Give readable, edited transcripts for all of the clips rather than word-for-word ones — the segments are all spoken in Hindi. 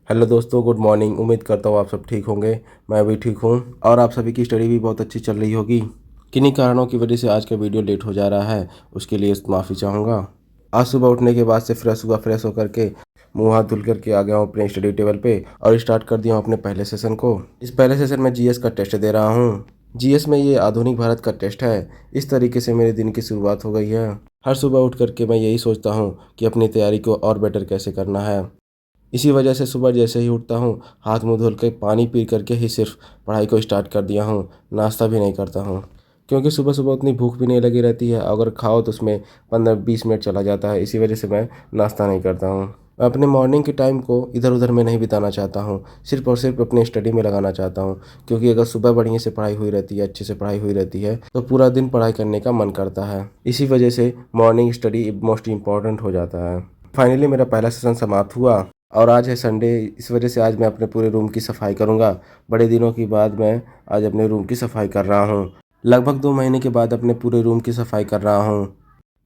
हेलो दोस्तों, गुड मॉर्निंग। उम्मीद करता हूँ आप सब ठीक होंगे। मैं भी ठीक हूँ और आप सभी की स्टडी भी बहुत अच्छी चल रही होगी। किन्हीं कारणों की वजह से आज का वीडियो लेट हो जा रहा है, उसके लिए माफ़ी चाहूँगा। आज सुबह उठने के बाद से फ्रेश होकर के मुँह हाथ धुल करके आ गया हूँ अपने स्टडी टेबल पे और स्टार्ट कर दिया हूँ अपने पहले सेशन को। इस पहले सेशन में जीएस का टेस्ट दे रहा हूँ। जीएस में ये आधुनिक भारत का टेस्ट है। इस तरीके से मेरे दिन की शुरुआत हो गई है। हर सुबह उठ करके मैं यही सोचता हूँ कि अपनी तैयारी को और बेटर कैसे करना है। इसी वजह से सुबह जैसे ही उठता हूँ, हाथ मुंह धुल के पानी पी करके ही सिर्फ पढ़ाई को स्टार्ट कर दिया हूँ। नाश्ता भी नहीं करता हूँ, क्योंकि सुबह सुबह उतनी भूख भी नहीं लगी रहती है। अगर खाओ तो उसमें 15-20 मिनट चला जाता है। इसी वजह से मैं नाश्ता नहीं करता हूँ। मैं अपने मॉर्निंग के टाइम को इधर उधर में नहीं बिताना चाहता हूँ, सिर्फ और सिर्फ अपने स्टडी में लगाना चाहता हूँ। क्योंकि अगर सुबह बढ़िया से पढ़ाई हुई रहती है, अच्छे से पढ़ाई हुई रहती है, तो पूरा दिन पढ़ाई करने का मन करता है। इसी वजह से मॉर्निंग स्टडी मोस्ट इम्पॉर्टेंट हो जाता है। फाइनली मेरा पहला सेशन समाप्त हुआ और आज है संडे। इस वजह से आज मैं अपने पूरे रूम की सफाई करूंगा। बड़े दिनों के बाद मैं आज अपने रूम की सफाई कर रहा हूं। लगभग 2 महीने के बाद अपने पूरे रूम की सफाई कर रहा हूं,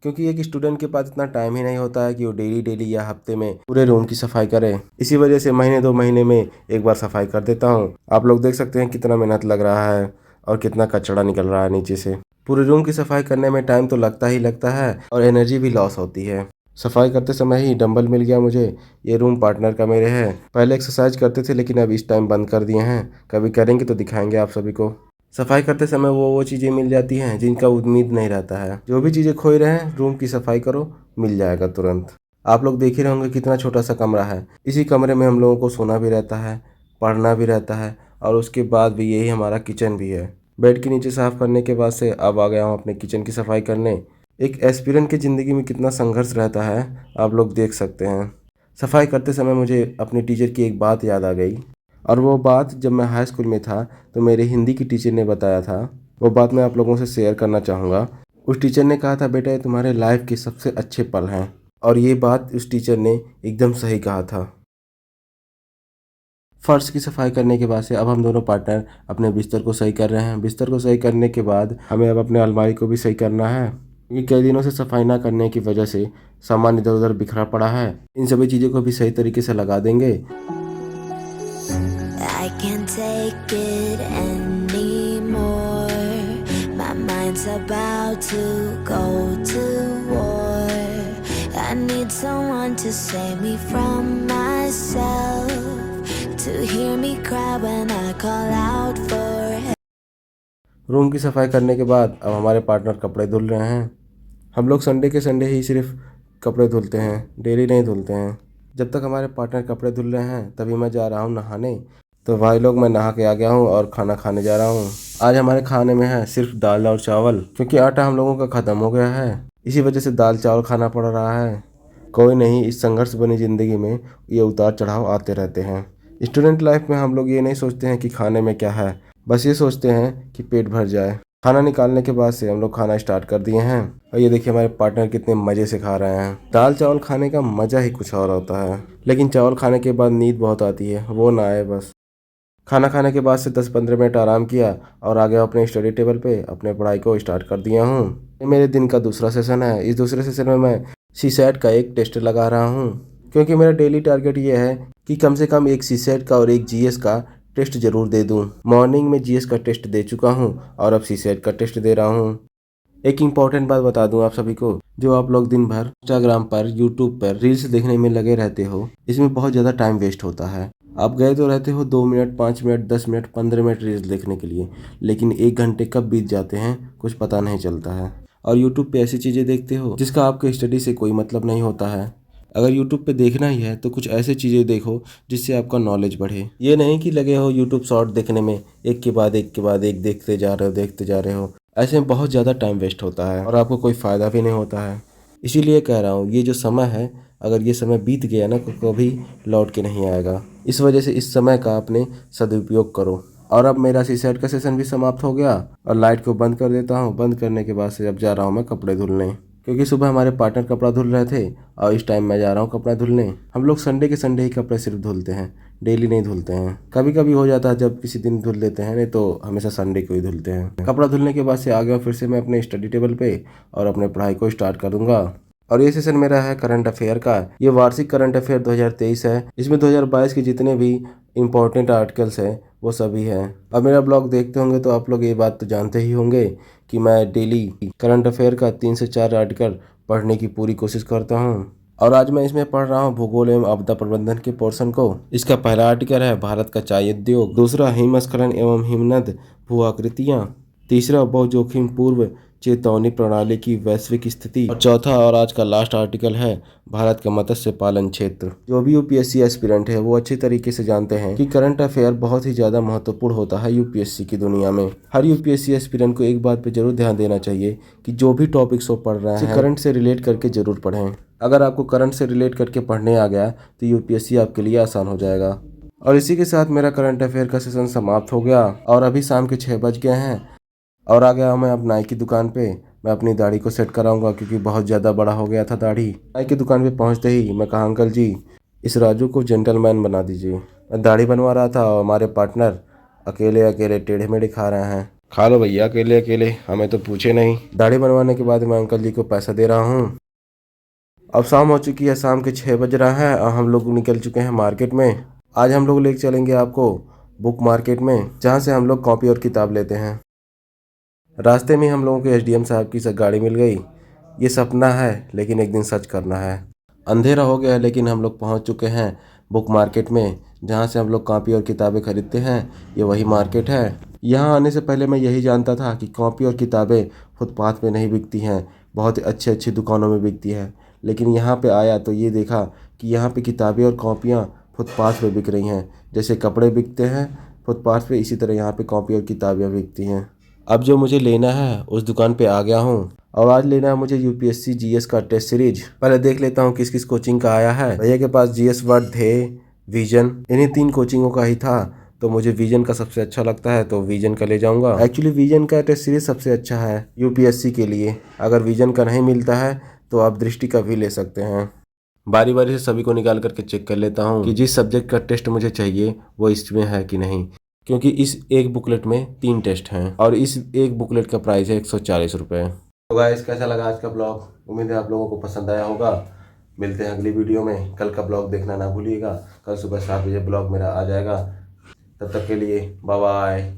क्योंकि एक स्टूडेंट के पास इतना टाइम ही नहीं होता है कि वो डेली डेली या हफ्ते में पूरे रूम की सफाई करे। इसी वजह से महीने 2 महीने में एक बार सफाई कर देता हूँ। आप लोग देख सकते हैं कितना मेहनत लग रहा है और कितना कचरा निकल रहा है नीचे से। पूरे रूम की सफाई करने में टाइम तो लगता ही लगता है और एनर्जी भी लॉस होती है। सफाई करते समय ही डंबल मिल गया मुझे। ये रूम पार्टनर का मेरे है। पहले एक्सरसाइज करते थे, लेकिन अब इस टाइम बंद कर दिए हैं। कभी करेंगे तो दिखाएंगे आप सभी को। सफाई करते समय वो चीज़ें मिल जाती हैं जिनका उम्मीद नहीं रहता है। जो भी चीज़ें खोए रहे हैं, रूम की सफाई करो, मिल जाएगा तुरंत। आप लोग देख ही रहे होंगे कितना छोटा सा कमरा है। इसी कमरे में हम लोगों को सोना भी रहता है, पढ़ना भी रहता है और उसके बाद भी यही हमारा किचन भी है। बेड के नीचे साफ़ करने के बाद से अब आ गया हूँ अपने किचन की सफाई करने। एक एस्पिरेंट की ज़िंदगी में कितना संघर्ष रहता है, आप लोग देख सकते हैं। सफाई करते समय मुझे अपनी टीचर की एक बात याद आ गई, और वो बात जब मैं हाई स्कूल में था तो मेरे हिंदी की टीचर ने बताया था। वो बात मैं आप लोगों से शेयर करना चाहूँगा। उस टीचर ने कहा था, बेटा ये तुम्हारे लाइफ के सबसे अच्छे पल हैं। और ये बात उस टीचर ने एकदम सही कहा था। फर्श की सफाई करने के बाद से अब हम दोनों पार्टनर अपने बिस्तर को सही कर रहे हैं। बिस्तर को सही करने के बाद हमें अब अपने अलमारी को भी सही करना है। ये कई दिनों से सफाई ना करने की वजह से सामान इधर उधर बिखरा पड़ा है। इन सभी चीज़ों को भी सही तरीके से लगा देंगे। I can't take it anymore. My mind's about to go to war. I need someone to save me from myself, to hear me cry when I call out for help. Room की सफाई करने के बाद अब हमारे पार्टनर कपड़े धुल रहे हैं। हम लोग संडे के संडे ही सिर्फ कपड़े धुलते हैं, डेली नहीं धुलते हैं। जब तक हमारे पार्टनर कपड़े धुल रहे हैं तभी मैं जा रहा हूँ नहाने। तो भाई लोग, मैं नहा के आ गया हूँ और खाना खाने जा रहा हूँ। आज हमारे खाने में है सिर्फ दाल और चावल, क्योंकि आटा हम लोगों का ख़त्म हो गया है। इसी वजह से दाल चावल खाना पड़ रहा है। कोई नहीं, इस संघर्ष बनी ज़िंदगी में ये उतार चढ़ाव आते रहते हैं। स्टूडेंट लाइफ में हम लोग ये नहीं सोचते हैं कि खाने में क्या है, बस ये सोचते हैं कि पेट भर जाए। खाना निकालने के बाद से हम लोग खाना स्टार्ट कर दिए हैं और ये देखिए हमारे पार्टनर कितने मज़े से खा रहे हैं। दाल चावल खाने का मज़ा ही कुछ और होता है, लेकिन चावल खाने के बाद नींद बहुत आती है, वो ना आए बस। खाना खाने के बाद से 10-15 मिनट आराम किया और आ गया अपने स्टडी टेबल पे। अपने पढ़ाई को स्टार्ट कर दिया हूँ। ये मेरे दिन का दूसरा सेशन है। इस दूसरे सेशन में मैं सीसैट का एक टेस्ट लगा रहा हूँ, क्योंकि मेरा डेली टारगेट ये है कि कम से कम एक सीसैट का और एक जीएस का टेस्ट जरूर दे दूँ। मॉर्निंग में जीएस का टेस्ट दे चुका हूँ और अब सीसैट का टेस्ट दे रहा हूँ। एक इम्पॉर्टेंट बात बता दूं आप सभी को, जो आप लोग दिन भर इंस्टाग्राम पर, यूट्यूब पर रील्स देखने में लगे रहते हो, इसमें बहुत ज़्यादा टाइम वेस्ट होता है। आप गए तो रहते हो 2 minute, 5 minute, 10 minute, 15 minute reels देखने के लिए, लेकिन 1 घंटे कब बीत जाते हैं कुछ पता नहीं चलता है। और यूट्यूब पे ऐसी चीज़ें देखते हो जिसका आपके स्टडी से कोई मतलब नहीं होता है। अगर यूट्यूब पे देखना ही है तो कुछ ऐसे चीज़ें देखो जिससे आपका नॉलेज बढ़े। ये नहीं कि लगे हो यूट्यूब शॉर्ट देखने में, एक के बाद एक के बाद एक देखते जा रहे हो। ऐसे में बहुत ज़्यादा टाइम वेस्ट होता है और आपको कोई फ़ायदा भी नहीं होता है। इसीलिए कह रहा हूँ, ये जो समय है, अगर ये समय बीत गया ना तो कभी लौट के नहीं आएगा। इस वजह से इस समय का अपने सदुपयोग करो। और अब मेरा सीसैट का सेशन भी समाप्त हो गया और लाइट को बंद कर देता हूँ। बंद करने के बाद से अब जा रहा हूँ मैं कपड़े धुलने, क्योंकि सुबह हमारे पार्टनर कपड़ा धुल रहे थे और इस टाइम मैं जा रहा हूँ कपड़ा धुलने। हम लोग संडे के संडे ही कपड़े सिर्फ धुलते हैं, डेली नहीं धुलते हैं। कभी कभी हो जाता है जब किसी दिन धुल लेते हैं, नहीं तो हमेशा संडे को ही धुलते हैं। कपड़ा धुलने के बाद से आ गया फिर से मैं अपने स्टडी टेबल पे और अपने पढ़ाई को स्टार्ट कर दूंगा। और ये सेशन मेरा है करंट अफेयर का। ये वार्षिक करंट अफेयर 2023 है। इसमें 2022 के जितने भी इम्पोर्टेंट आर्टिकल्स हैं वो सभी हैं। अब मेरा ब्लॉग देखते होंगे तो आप लोग ये बात तो जानते ही होंगे कि मैं डेली करंट अफेयर का 3 से 4 आर्टिकल पढ़ने की पूरी कोशिश करता हूँ। और आज मैं इसमें पढ़ रहा हूँ भूगोल एवं आपदा प्रबंधन के पोर्शन को। इसका पहला आर्टिकल है भारत का चाय उद्योग, दूसरा हिमस्खलन एवं हिमनद भू आकृतियाँ, तीसरा बहुजोखिम पूर्व चेतावनी प्रणाली की वैश्विक स्थिति, और चौथा और आज का लास्ट आर्टिकल है भारत का मत्स्य पालन क्षेत्र। जो भी यूपीएससी एस्पिरेंट है वो अच्छी तरीके से जानते हैं कि करंट अफेयर बहुत ही ज्यादा महत्वपूर्ण होता है यूपीएससी की दुनिया में। हर यूपीएससी एस्पिरेंट को एक बात पे जरूर ध्यान देना चाहिए कि जो भी टॉपिक्स वो पढ़ रहे हैं करंट से रिलेट करके जरूर पढ़ें। अगर आपको करंट से रिलेट करके पढ़ने आ गया तो यूपीएससी आपके लिए आसान हो जाएगा। और इसी के साथ मेरा करंट अफेयर का सेशन समाप्त हो गया और अभी शाम के 6 बज गए हैं और आ गया हूँ मैं अब नाई की दुकान पे। मैं अपनी दाढ़ी को सेट कराऊंगा क्योंकि बहुत ज़्यादा बड़ा हो गया था दाढ़ी। नाई की दुकान पे पहुँचते ही मैं कहा, अंकल जी इस राजू को जेंटलमैन बना दीजिए। मैं दाढ़ी बनवा रहा था और हमारे पार्टनर अकेले अकेले टेढ़े मेढ़े खा रहे हैं। खा लो भैया अकेले अकेले, हमें तो पूछे नहीं। दाढ़ी बनवाने के बाद मैं अंकल जी को पैसा दे रहा हूँ। अब शाम हो चुकी है, शाम के 6 बज रहा है और हम लोग निकल चुके हैं मार्केट में। आज हम लोग लेके चलेंगे आपको बुक मार्केट में, जहाँ से हम लोग कॉपी और किताब लेते हैं। रास्ते में हम लोगों को एसडीएम साहब की गाड़ी मिल गई। ये सपना है लेकिन एक दिन सच करना है। अंधेरा हो गया है लेकिन हम लोग पहुंच चुके हैं बुक मार्केट में, जहां से हम लोग कॉपी और किताबें खरीदते हैं। ये वही मार्केट है। यहाँ आने से पहले मैं यही जानता था कि कॉपी और किताबें फुटपाथ पे नहीं बिकती हैं, बहुत ही अच्छी अच्छी दुकानों में बिकती है। लेकिन यहाँ पे आया तो ये देखा कि यहाँ पे किताबें और कॉपियाँ फुटपाथ पे बिक रही हैं। जैसे कपड़े बिकते हैं फुटपाथ पे, इसी तरह यहाँ पे कॉपी और किताबें बिकती हैं। अब जो मुझे लेना है उस दुकान पे आ गया हूँ और आज लेना है मुझे यूपीएससी जीएस का टेस्ट सीरीज। पहले देख लेता हूँ किस किस कोचिंग का आया है। भैया के पास जीएस वर्ड, ध्येय, विजन, इन्हीं 3 कोचिंगों का ही था तो मुझे विजन का सबसे अच्छा लगता है तो विजन का ले जाऊंगा। एक्चुअली विजन का टेस्ट सीरीज सबसे अच्छा है यूपीएससी के लिए। अगर विजन का नहीं मिलता है तो आप दृष्टि का भी ले सकते हैं। बारी बारी से सभी को निकाल करके चेक कर लेता हूँ कि जिस सब्जेक्ट का टेस्ट मुझे चाहिए वो इसमें है कि नहीं, क्योंकि इस एक बुकलेट में 3 टेस्ट हैं और इस एक बुकलेट का प्राइस है 140 रुपये। तो गाइस कैसा लगा आज का ब्लॉग? उम्मीद है आप लोगों को पसंद आया होगा। मिलते हैं अगली वीडियो में। कल का ब्लॉग देखना ना भूलिएगा। कल सुबह 7 बजे ब्लॉग मेरा आ जाएगा। तब तक के लिए बाय बाय।